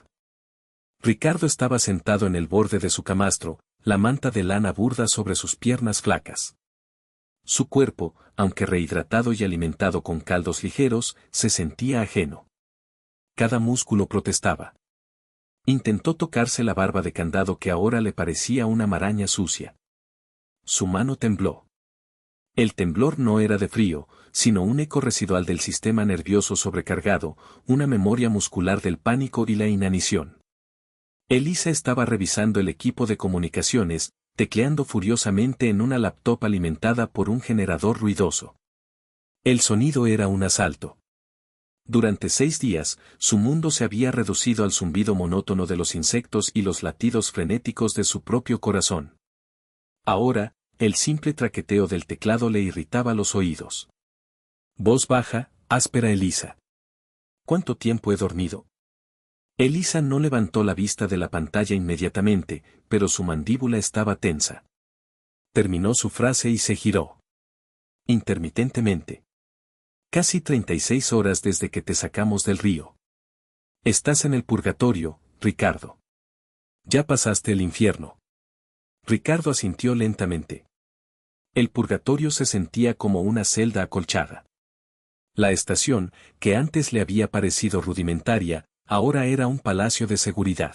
Ricardo estaba sentado en el borde de su camastro, la manta de lana burda sobre sus piernas flacas. Su cuerpo, aunque rehidratado y alimentado con caldos ligeros, se sentía ajeno. Cada músculo protestaba. Intentó tocarse la barba de candado que ahora le parecía una maraña sucia. Su mano tembló. El temblor no era de frío, sino un eco residual del sistema nervioso sobrecargado, una memoria muscular del pánico y la inanición. Elisa estaba revisando el equipo de comunicaciones, tecleando furiosamente en una laptop alimentada por un generador ruidoso. El sonido era un asalto. Durante 6 días, su mundo se había reducido al zumbido monótono de los insectos y los latidos frenéticos de su propio corazón. Ahora, el simple traqueteo del teclado le irritaba los oídos. Voz baja, áspera Elisa. ¿Cuánto tiempo he dormido? Elisa no levantó la vista de la pantalla inmediatamente, pero su mandíbula estaba tensa. Terminó su frase y se giró. Intermitentemente. Casi 36 horas desde que te sacamos del río. Estás en el purgatorio, Ricardo. Ya pasaste el infierno. Ricardo asintió lentamente. El purgatorio se sentía como una celda acolchada. La estación, que antes le había parecido rudimentaria, ahora era un palacio de seguridad.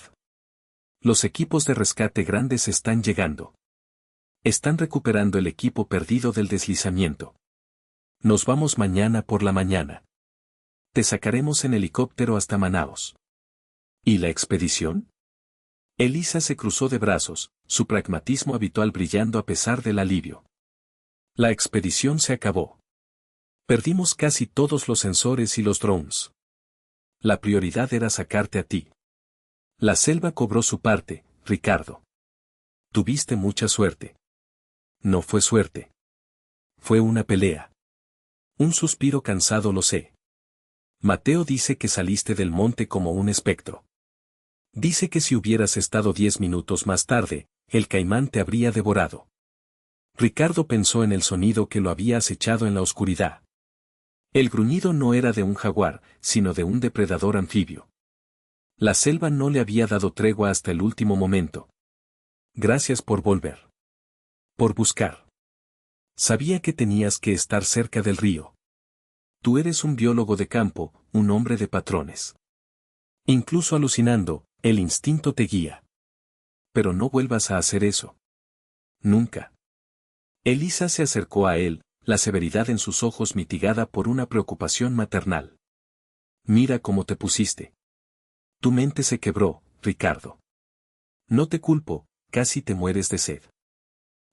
Los equipos de rescate grandes están llegando. Están recuperando el equipo perdido del deslizamiento. Nos vamos mañana por la mañana. Te sacaremos en helicóptero hasta Manaos. ¿Y la expedición? Elisa se cruzó de brazos, su pragmatismo habitual brillando a pesar del alivio. La expedición se acabó. Perdimos casi todos los sensores y los drones. La prioridad era sacarte a ti. La selva cobró su parte, Ricardo. Tuviste mucha suerte. No fue suerte. Fue una pelea. Un suspiro cansado, lo sé. Mateo dice que saliste del monte como un espectro. Dice que si hubieras estado 10 minutos más tarde, el caimán te habría devorado. Ricardo pensó en el sonido que lo había acechado en la oscuridad. El gruñido no era de un jaguar, sino de un depredador anfibio. La selva no le había dado tregua hasta el último momento. Gracias por volver. Por buscar. Sabía que tenías que estar cerca del río. Tú eres un biólogo de campo, un hombre de patrones. Incluso alucinando, el instinto te guía. Pero no vuelvas a hacer eso. Nunca. Elisa se acercó a él, la severidad en sus ojos mitigada por una preocupación maternal. Mira cómo te pusiste. Tu mente se quebró, Ricardo. No te culpo, casi te mueres de sed.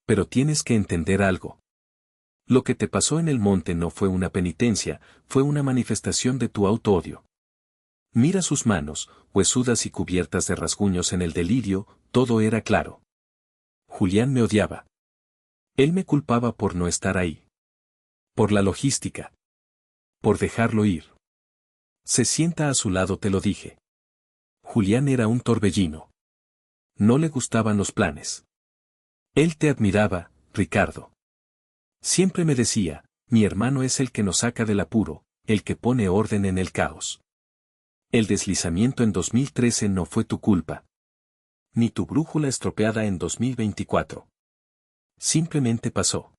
Pero tienes que entender algo. Lo que te pasó en el monte no fue una penitencia, fue una manifestación de tu auto-odio. Mira sus manos, huesudas y cubiertas de rasguños en el delirio, todo era claro. Julián me odiaba. Él me culpaba por no estar ahí. Por la logística. Por dejarlo ir. Se sienta a su lado, te lo dije. Julián era un torbellino. No le gustaban los planes. Él te admiraba, Ricardo. Siempre me decía, mi hermano es el que nos saca del apuro, el que pone orden en el caos. El deslizamiento en 2013 no fue tu culpa. ni tu brújula estropeada en 2024. Simplemente pasó.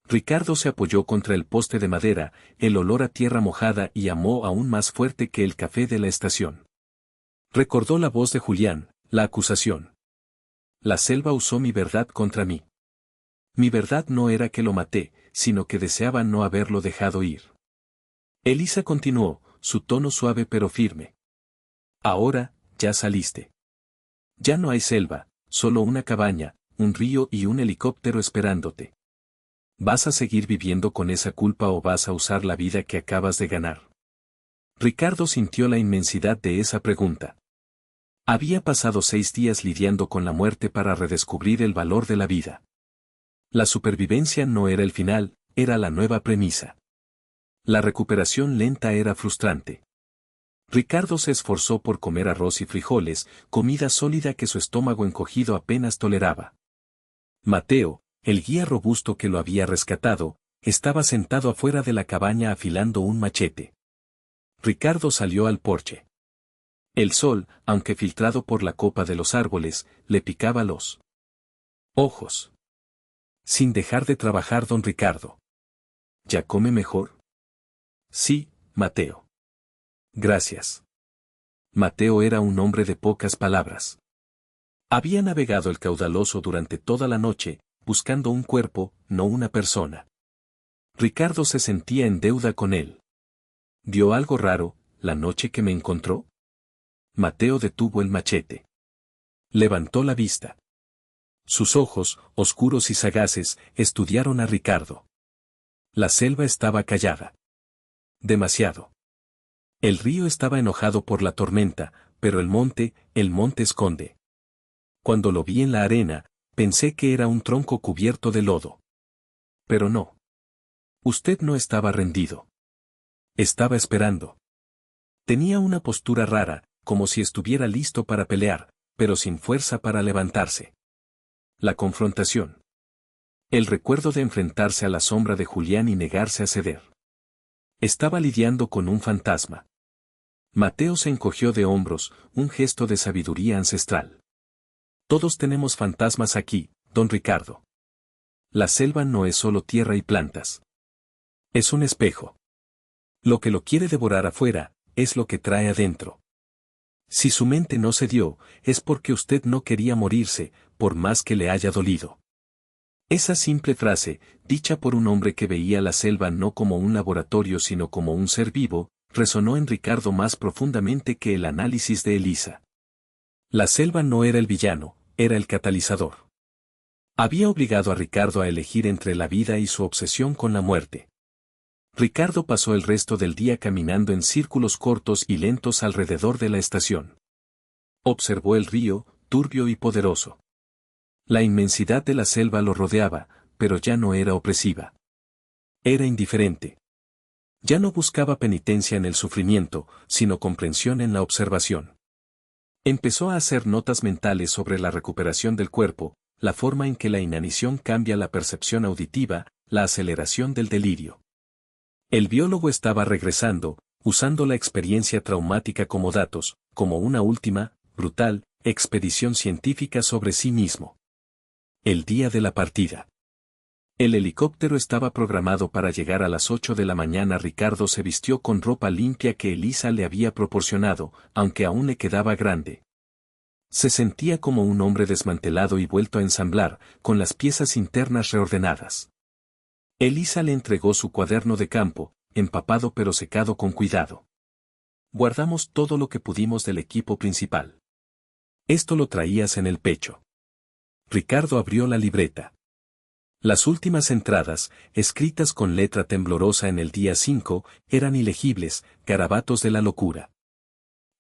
Ricardo se apoyó contra el poste de madera, el olor a tierra mojada y amó aún más fuerte que el café de la estación. Recordó la voz de Julián, la acusación. La selva usó mi verdad contra mí. Mi verdad no era que lo maté, sino que deseaba no haberlo dejado ir. Elisa continuó, su tono suave pero firme. Ahora, ya saliste. Ya no hay selva, solo una cabaña, un río y un helicóptero esperándote. ¿Vas a seguir viviendo con esa culpa o vas a usar la vida que acabas de ganar? Ricardo sintió la inmensidad de esa pregunta. Había pasado 6 días lidiando con la muerte para redescubrir el valor de la vida. La supervivencia no era el final, era la nueva premisa. La recuperación lenta era frustrante. Ricardo se esforzó por comer arroz y frijoles, comida sólida que su estómago encogido apenas toleraba. Mateo, el guía robusto que lo había rescatado, estaba sentado afuera de la cabaña afilando un machete. Ricardo salió al porche. El sol, aunque filtrado por la copa de los árboles, le picaba los ojos. Sin dejar de trabajar, don Ricardo. ¿Ya come mejor? Sí, Mateo. Gracias. Mateo era un hombre de pocas palabras. Había navegado el caudaloso durante toda la noche, buscando un cuerpo, no una persona. Ricardo se sentía en deuda con él. ¿Dio algo raro, la noche que me encontró? Mateo detuvo el machete. Levantó la vista. Sus ojos, oscuros y sagaces, estudiaron a Ricardo. La selva estaba callada. Demasiado. El río estaba enojado por la tormenta, pero el monte esconde. Cuando lo vi en la arena, pensé que era un tronco cubierto de lodo. Pero no. Usted no estaba rendido. Estaba esperando. Tenía una postura rara, como si estuviera listo para pelear, pero sin fuerza para levantarse. La confrontación. El recuerdo de enfrentarse a la sombra de Julián y negarse a ceder. Estaba lidiando con un fantasma. Mateo se encogió de hombros, un gesto de sabiduría ancestral. Todos tenemos fantasmas aquí, don Ricardo. La selva no es solo tierra y plantas. Es un espejo. Lo que lo quiere devorar afuera, es lo que trae adentro. Si su mente no cedió, es porque usted no quería morirse, por más que le haya dolido. Esa simple frase, dicha por un hombre que veía la selva no como un laboratorio sino como un ser vivo, resonó en Ricardo más profundamente que el análisis de Elisa. La selva no era el villano, era el catalizador. Había obligado a Ricardo a elegir entre la vida y su obsesión con la muerte. Ricardo pasó el resto del día caminando en círculos cortos y lentos alrededor de la estación. Observó el río, turbio y poderoso. La inmensidad de la selva lo rodeaba, pero ya no era opresiva. Era indiferente. Ya no buscaba penitencia en el sufrimiento, sino comprensión en la observación. Empezó a hacer notas mentales sobre la recuperación del cuerpo, la forma en que la inanición cambia la percepción auditiva, la aceleración del delirio. El biólogo estaba regresando, usando la experiencia traumática como datos, como una última, brutal, expedición científica sobre sí mismo. El día de la partida. El helicóptero estaba programado para llegar a las 8 de la mañana. Ricardo se vistió con ropa limpia que Elisa le había proporcionado, aunque aún le quedaba grande. Se sentía como un hombre desmantelado y vuelto a ensamblar, con las piezas internas reordenadas. Elisa le entregó su cuaderno de campo, empapado pero secado con cuidado. Guardamos todo lo que pudimos del equipo principal. Esto lo traías en el pecho. Ricardo abrió la libreta. Las últimas entradas, escritas con letra temblorosa en el día 5, eran ilegibles, garabatos de la locura.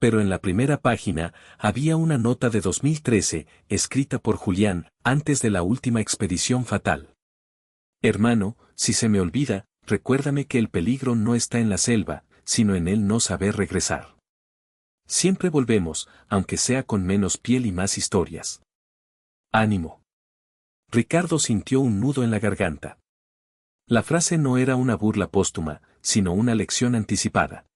Pero en la primera página, había una nota de 2013, escrita por Julián, antes de la última expedición fatal. Hermano, si se me olvida, recuérdame que el peligro no está en la selva, sino en el no saber regresar. Siempre volvemos, aunque sea con menos piel y más historias. Ánimo. Ricardo sintió un nudo en la garganta. La frase no era una burla póstuma, sino una lección anticipada.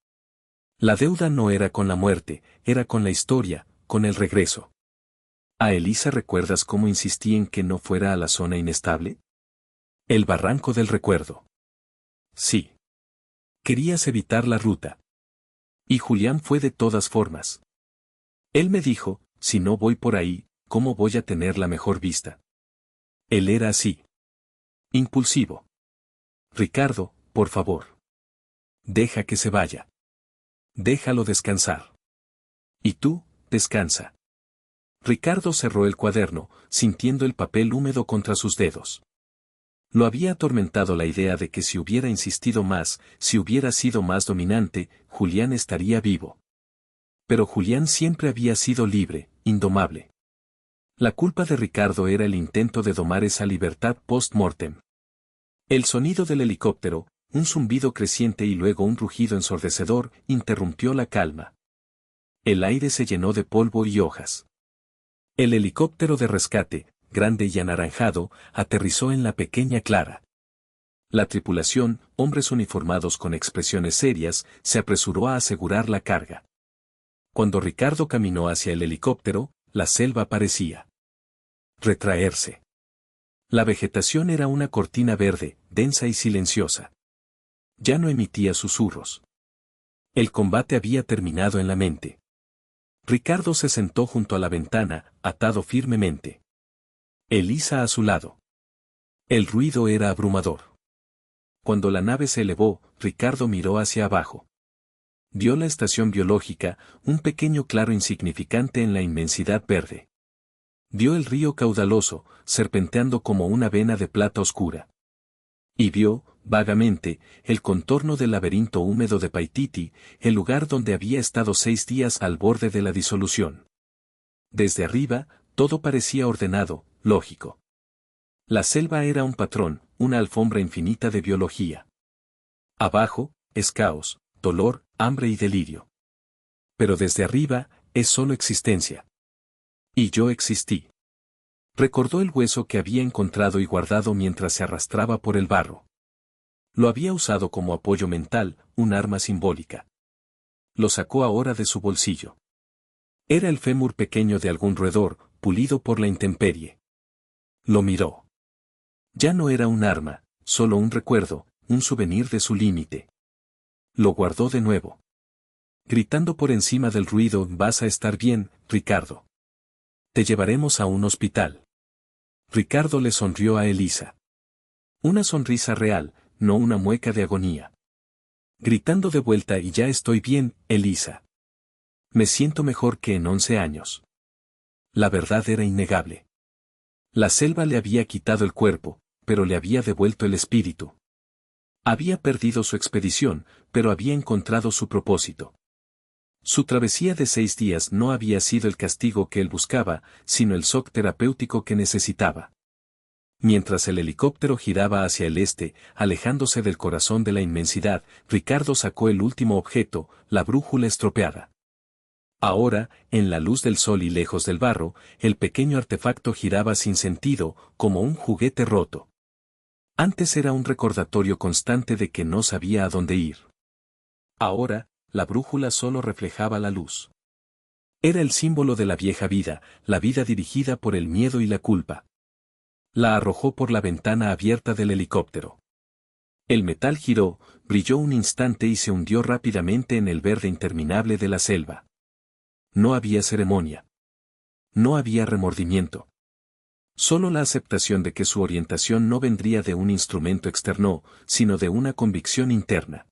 La deuda no era con la muerte, era con la historia, con el regreso. A Elisa, ¿recuerdas cómo insistí en que no fuera a la zona inestable? El barranco del recuerdo. Sí. Querías evitar la ruta. Y Julián fue de todas formas. Él me dijo, si no voy por ahí, ¿cómo voy a tener la mejor vista? Él era así. Impulsivo. Ricardo, por favor. Deja que se vaya. Déjalo descansar. Y tú, descansa. Ricardo cerró el cuaderno, sintiendo el papel húmedo contra sus dedos. Lo había atormentado la idea de que si hubiera insistido más, si hubiera sido más dominante, Julián estaría vivo. Pero Julián siempre había sido libre, indomable. La culpa de Ricardo era el intento de domar esa libertad post-mortem. El sonido del helicóptero, un zumbido creciente y luego un rugido ensordecedor, interrumpió la calma. El aire se llenó de polvo y hojas. El helicóptero de rescate, grande y anaranjado, aterrizó en la pequeña Clara. La tripulación, hombres uniformados con expresiones serias, se apresuró a asegurar la carga. Cuando Ricardo caminó hacia el helicóptero, la selva parecía retraerse. La vegetación era una cortina verde, densa y silenciosa. Ya no emitía susurros. El combate había terminado en la mente. Ricardo se sentó junto a la ventana, atado firmemente. Elisa a su lado. El ruido era abrumador. Cuando la nave se elevó, Ricardo miró hacia abajo. Vio la estación biológica, un pequeño claro insignificante en la inmensidad verde. Vio el río caudaloso, serpenteando como una vena de plata oscura. Y vio, vagamente, el contorno del laberinto húmedo de Paititi, el lugar donde había estado 6 días al borde de la disolución. Desde arriba, todo parecía ordenado, lógico. La selva era un patrón, una alfombra infinita de biología. Abajo, es caos, dolor, hambre y delirio. Pero desde arriba, es solo existencia. Y yo existí. Recordó el hueso que había encontrado y guardado mientras se arrastraba por el barro. Lo había usado como apoyo mental, un arma simbólica. Lo sacó ahora de su bolsillo. Era el fémur pequeño de algún roedor, pulido por la intemperie. Lo miró. Ya no era un arma, solo un recuerdo, un souvenir de su límite. Lo guardó de nuevo. Gritando por encima del ruido, vas a estar bien, Ricardo. Te llevaremos a un hospital. Ricardo le sonrió a Elisa. Una sonrisa real, no una mueca de agonía. Gritando de vuelta y ya estoy bien, Elisa. Me siento mejor que en 11 años. La verdad era innegable. La selva le había quitado el cuerpo, pero le había devuelto el espíritu. Había perdido su expedición, pero había encontrado su propósito. Su travesía de 6 días no había sido el castigo que él buscaba, sino el shock terapéutico que necesitaba. Mientras el helicóptero giraba hacia el este, alejándose del corazón de la inmensidad, Ricardo sacó el último objeto, la brújula estropeada. Ahora, en la luz del sol y lejos del barro, el pequeño artefacto giraba sin sentido, como un juguete roto. Antes era un recordatorio constante de que no sabía a dónde ir. Ahora, la brújula solo reflejaba la luz. Era el símbolo de la vieja vida, la vida dirigida por el miedo y la culpa. La arrojó por la ventana abierta del helicóptero. El metal giró, brilló un instante y se hundió rápidamente en el verde interminable de la selva. No había ceremonia. No había remordimiento. Solo la aceptación de que su orientación no vendría de un instrumento externo, sino de una convicción interna.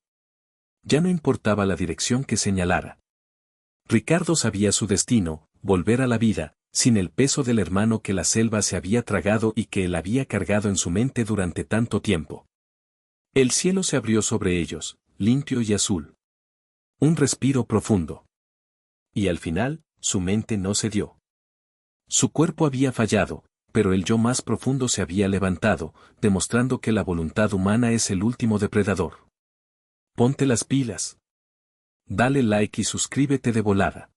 Ya no importaba la dirección que señalara. Ricardo sabía su destino, volver a la vida, sin el peso del hermano que la selva se había tragado y que él había cargado en su mente durante tanto tiempo. El cielo se abrió sobre ellos, limpio y azul. Un respiro profundo. Y al final, su mente no cedió. Su cuerpo había fallado, pero el yo más profundo se había levantado, demostrando que la voluntad humana es el último depredador. Ponte las pilas. Dale like y suscríbete de volada.